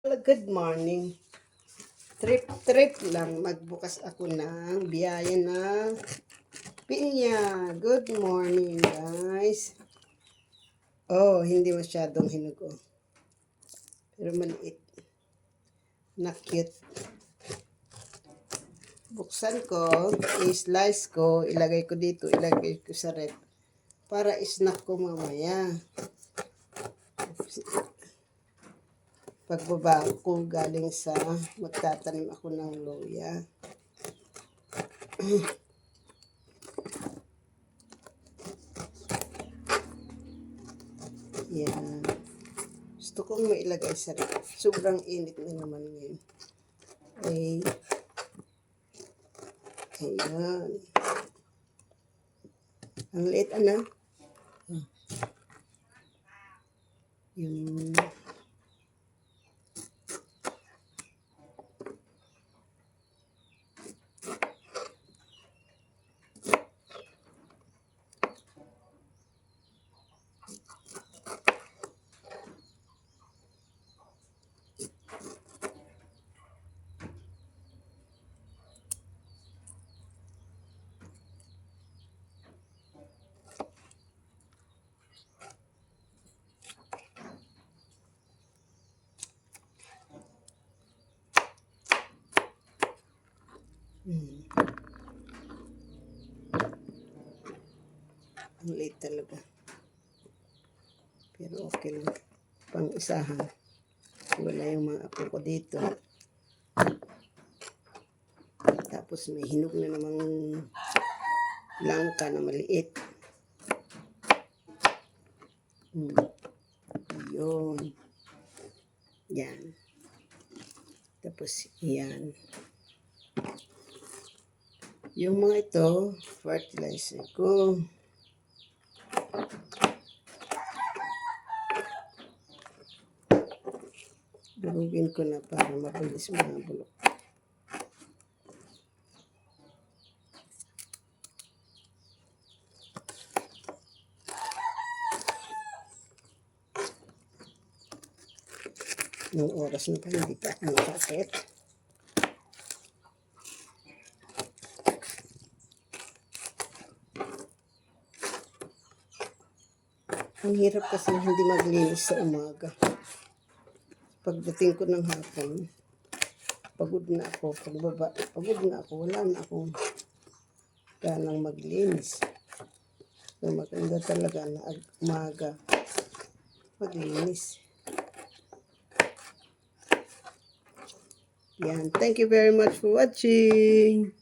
Good morning. Trip lang. Magbukas ako ng biyaya ng pinya. Good morning, guys. Oh, hindi masyadong hinugo. Pero maliit. Na cute. Buksan ko, i-slice ko, ilagay ko dito, ilagay ko sa rep. Para snack ko mamaya. Pagbaba ko galing sa magtatanim ako ng loya. Yan. Gusto kong mailagay sa rep. Sobrang init na naman ngayon. Okay. Ayan. Ang liit, ano? Yung ang liit talaga. Pero okay lang. Pang isahan. Wala yung mga apo ko dito. Tapos may hinog na namang langka na maliit. Yun. Yan. Tapos yan. Yung mga ito, fertilizer ko. Durugin ko na para mabilis mga bulok. Nung oras na pa, hindi pa ako nakakit. Ang hirap kasi hindi maglinis sa umaga. Pagdating ko ng hapon, pagod na ako. Pagbaba, pagod na ako. Wala na akong ganang maglinis. So, maganda talaga na umaga maglinis. Yan. Thank you very much for watching.